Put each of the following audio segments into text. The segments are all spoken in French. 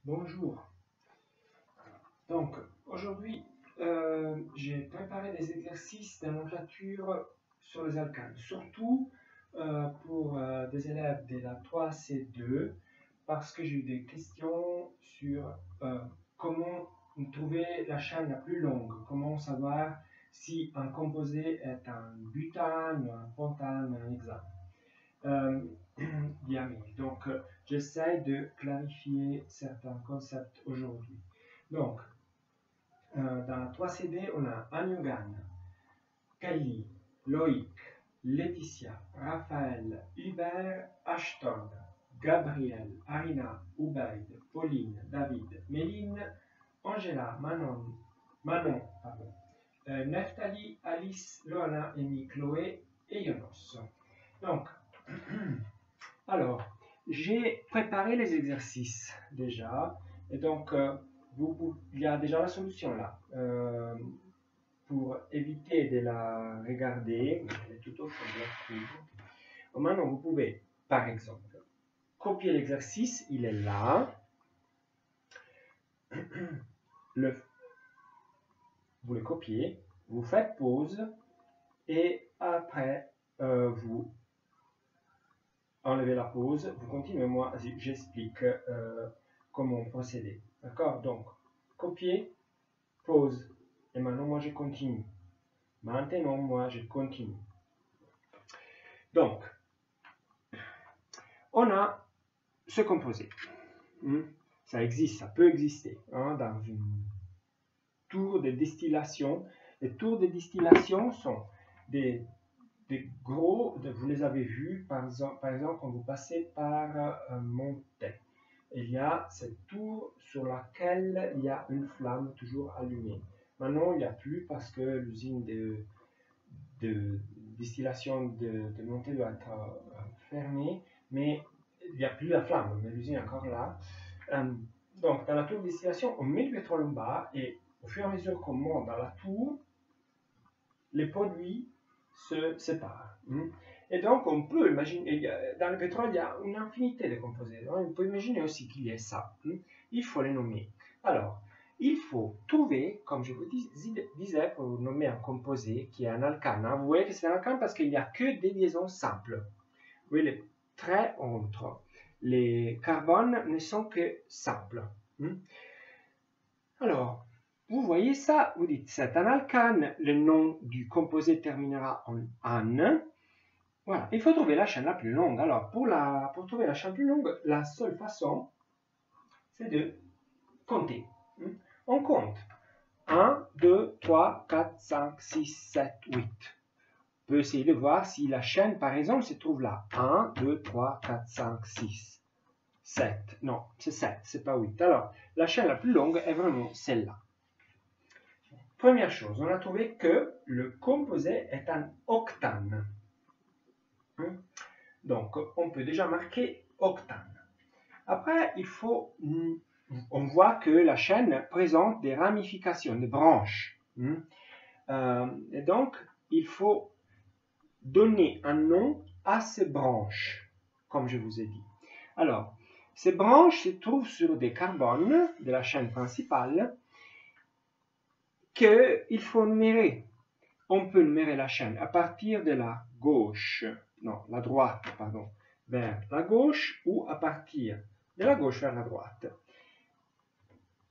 Bonjour. Donc, aujourd'hui, j'ai préparé des exercices de nomenclature sur les alcanes, surtout pour des élèves de la 3C2, parce que j'ai eu des questions sur comment trouver la chaîne la plus longue, comment savoir si un composé est un butane, un pentane, un hexane. Diamine. Donc, j'essaie de clarifier certains concepts aujourd'hui. Donc, dans la 3CD, on a Anyogan, Kali, Loïc, Laetitia, Raphaël, Hubert, Ashton, Gabriel, Arina, Ubaid, Pauline, David, Méline, Angela, Manon, Neftali, Alice, Loana, Amy, Chloé et Yonos. Donc, alors, j'ai préparé les exercices déjà, et donc il y a déjà la solution là. Pour éviter de la regarder, elle est tout autre que je la trouve. Maintenant, vous pouvez, par exemple, copier l'exercice, il est là. Vous le copiez, vous faites pause, et après, vous enlevez la pause, vous continuez, moi j'explique comment procéder. D'accord? Donc, copier, pause, et maintenant moi je continue. Maintenant moi je continue. Donc, on a ce composé. Ça existe, ça peut exister dans une tour de distillation. Les tours de distillation sont des gros, vous les avez vus, par exemple, quand vous passez par Montet. Il y a cette tour sur laquelle il y a une flamme toujours allumée. Maintenant, il n'y a plus parce que l'usine de distillation de Montet doit être fermée, mais il n'y a plus la flamme, mais l'usine est encore là. Donc, dans la tour de distillation, on met le pétrole en bas et au fur et à mesure qu'on monte dans la tour, les produits se séparent. Et donc, on peut imaginer, dans le pétrole, il y a une infinité de composés. On peut imaginer aussi qu'il y ait ça. Il faut les nommer. Alors, il faut trouver, comme je vous disais, pour nommer un composé qui est un alcane. Vous voyez que c'est un alcane parce qu'il n'y a que des liaisons simples. Vous voyez les traits entre. Les carbones ne sont que simples. Alors, vous voyez ça, vous dites c'est un alcane, le nom du composé terminera en ane. Voilà, il faut trouver la chaîne la plus longue. Alors, pour trouver la chaîne la plus longue, la seule façon, c'est de compter. On compte 1, 2, 3, 4, 5, 6, 7, 8. On peut essayer de voir si la chaîne, par exemple, se trouve là. 1, 2, 3, 4, 5, 6, 7. Non, c'est 7, c'est pas 8. Alors, la chaîne la plus longue est vraiment celle-là. Première chose, on a trouvé que le composé est un octane. Donc, on peut déjà marquer octane. Après, on voit que la chaîne présente des ramifications, des branches. Et donc, il faut donner un nom à ces branches, comme je vous ai dit. Alors, ces branches se trouvent sur des carbones de la chaîne principale qu'il faut numérer. On peut numérer la chaîne à partir de la droite, vers la gauche ou à partir de la gauche vers la droite.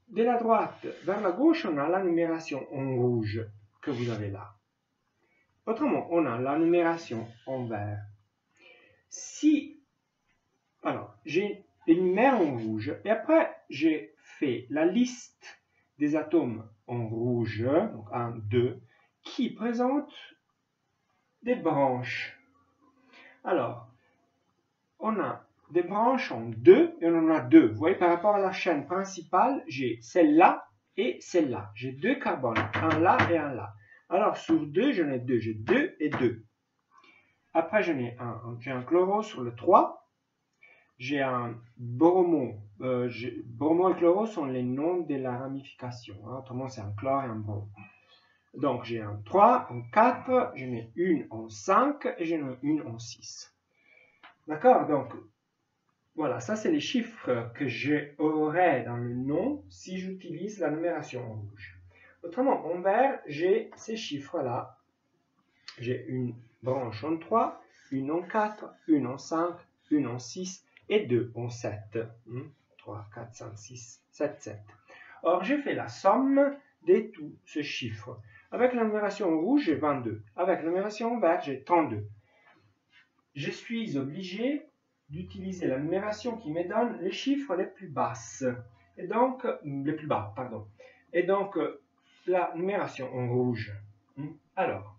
De la droite vers la gauche, on a la numération en rouge que vous avez là. Autrement, on a la numération en vert. Alors, j'ai les numéros en rouge et après, j'ai fait la liste des atomes en rouge, donc 1, 2, qui présentent des branches. Alors, on a des branches en 2 et on en a 2. Vous voyez, par rapport à la chaîne principale, j'ai celle-là et celle-là. J'ai 2 carbones, un là et un là. Alors, sur 2, j'en ai 2. J'ai 2 et 2. Après, j'ai un chloro sur le 3. J'ai un bromo. Bromo et chloro sont les noms de la ramification. Autrement, c'est un chlore et un bromo. Donc, j'ai un 3 en 4, j'en ai une en 5 et j'en ai une en 6. D'accord? Donc, Voilà, ça c'est les chiffres que j'aurai dans le nom si j'utilise la numération en rouge. Autrement, en vert, j'ai ces chiffres-là. J'ai une branche en 3, une en 4, une en 5, une en 6 et 2 en 7. 3, 4, 5, 6, 7, 7. Or, j'ai fait la somme de tous ces chiffres. Avec la numération en rouge, j'ai 22. Avec la numération en vert, j'ai 32. Je suis obligé d'utiliser la numération qui me donne les chiffres les plus basses. Et donc, les plus bas, pardon. Et donc, la numération en rouge. Alors,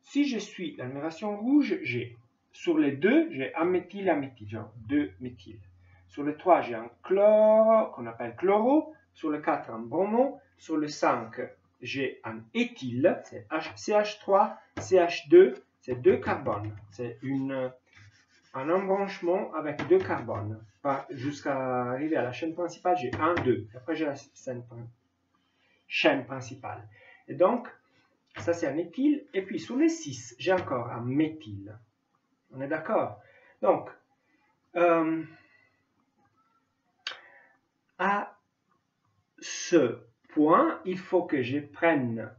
si je suis la numération rouge, j'ai sur les 2, j'ai un méthyle, genre 2 méthyl. Sur le 3, j'ai un chlore, qu'on appelle chloro. Sur le 4, un bromo. Sur le 5, j'ai un éthyle, c'est CH3, CH2, c'est 2 carbones. C'est un embranchement avec 2 carbones. Jusqu'à arriver à la chaîne principale, j'ai 1, 2. Après, j'ai la chaîne principale. Et donc, ça c'est un éthyle. Et puis sur les 6, j'ai encore un méthyle. On est d'accord? Donc, à ce point, il faut que je prenne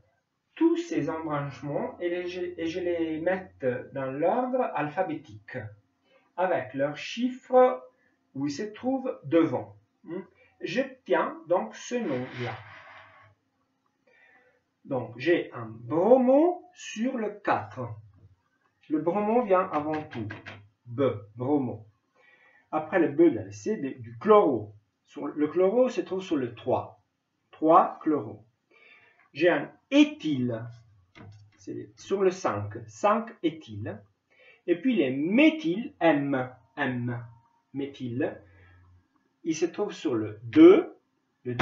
tous ces embranchements et je les mette dans l'ordre alphabétique, avec leurs chiffres où ils se trouvent devant. J'obtiens donc ce nom-là. Donc, j'ai un bromo sur le 4. Le bromo vient avant tout. B, bromo. Après le B, il y a le C, du chloro. Le chloro se trouve sur le 3. 3, chloro. J'ai un éthyle sur le 5. 5, éthyle. Et puis les méthyles, M, méthyle, ils se trouvent sur le 2 et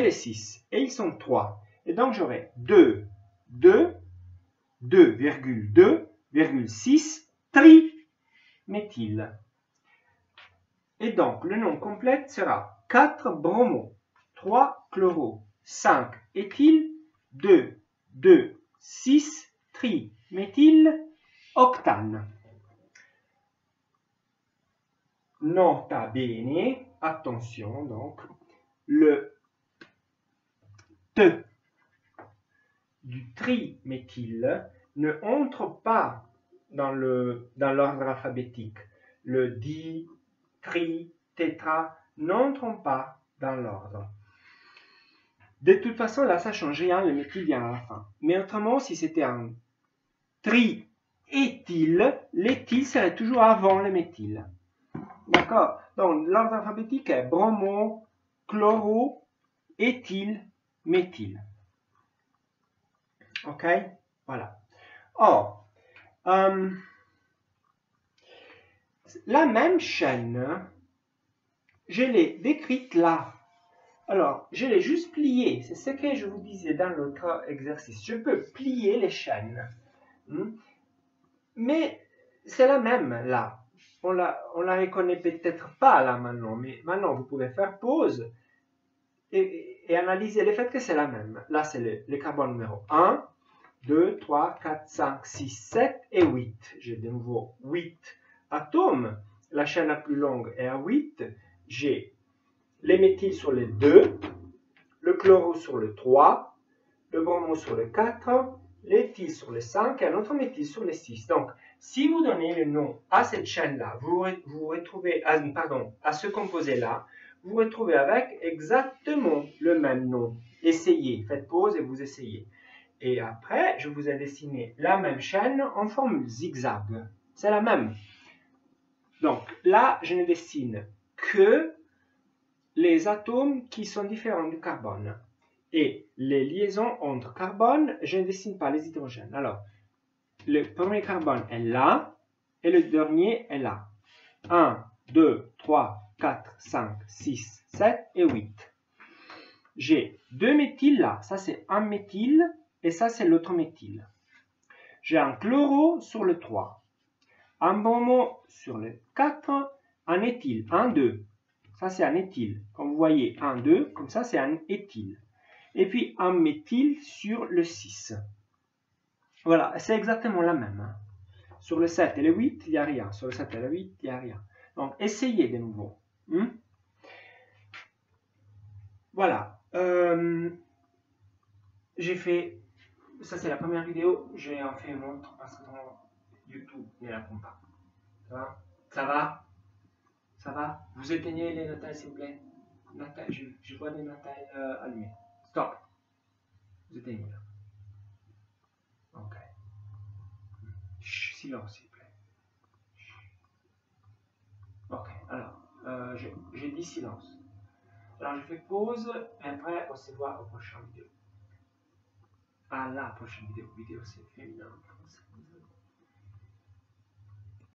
le 6. Et ils sont 3. Et donc j'aurai 2,2,6 triméthyle. Et donc le nom complet sera 4 bromo, 3 chloro, 5 éthyle, 6 triméthyle octane. Nota bene, attention donc, le T du triméthyle ne entre pas dans l'ordre alphabétique. Le di, tri, tétra n'entrent pas dans l'ordre. De toute façon, là, ça ne change rien, le méthyle vient à la fin. Mais autrement, si c'était un triéthyle, l'éthyle serait toujours avant le méthyle. D'accord? Donc, l'ordre alphabétique est bromo, chloro, éthyle, méthyle. Ok? Voilà. Or, la même chaîne, je l'ai décrite là. Alors, je l'ai juste pliée. C'est ce que je vous disais dans l'autre exercice. Je peux plier les chaînes. Mais c'est la même là. On la reconnaît peut-être pas là maintenant. Mais maintenant, vous pouvez faire pause et analyser le fait que c'est la même. Là, c'est le carbone numéro 1, 2, 3, 4, 5, 6, 7 et 8. J'ai de nouveau 8 atomes. La chaîne la plus longue est à 8. J'ai les méthyles sur le 2, le chloro sur le 3, le bromo sur le 4, l'éthyle sur le 5 et un autre méthyle sur le 6. Donc, si vous donnez le nom à cette chaîne-là, vous retrouvez, à ce composé-là, vous retrouvez avec exactement le même nom. Essayez, faites pause et vous essayez. Et après, je vous ai dessiné la même chaîne en formule zigzag. C'est la même. Donc là, je ne dessine que les atomes qui sont différents du carbone. Et les liaisons entre carbone, je ne dessine pas les hydrogènes. Alors, le premier carbone est là, et le dernier est là. 1, 2, 3, 4, 5, 6, 7 et 8. J'ai 2 méthyles là, ça c'est un méthyle, et ça c'est l'autre méthyle. J'ai un chloro sur le 3, un bromo sur le 4, un éthyle, 1, 2. Ça c'est un éthyle. Comme vous voyez, 1, 2, comme ça c'est un éthyle. Et puis un méthyle sur le 6. Voilà, c'est exactement la même. Sur le 7 et le 8, il n'y a rien. Sur le 7 et le 8, il n'y a rien. Donc, essayez de nouveau. Voilà. J'ai fait... Ça, c'est la première vidéo. J'ai en fait une autre parce que YouTube ne répond pas. Ça va? Ça va? Ça va? Vous éteignez les natals, s'il vous plaît. Natal, je vois des natals allumés. Stop. Vous éteignez là. Ok. Chut, silence, s'il vous plaît. Ok, alors, j'ai dit silence. Alors, je fais pause et après, on se voit au prochain vidéo. À la prochaine vidéo. Vidéo, c'est féminin en français.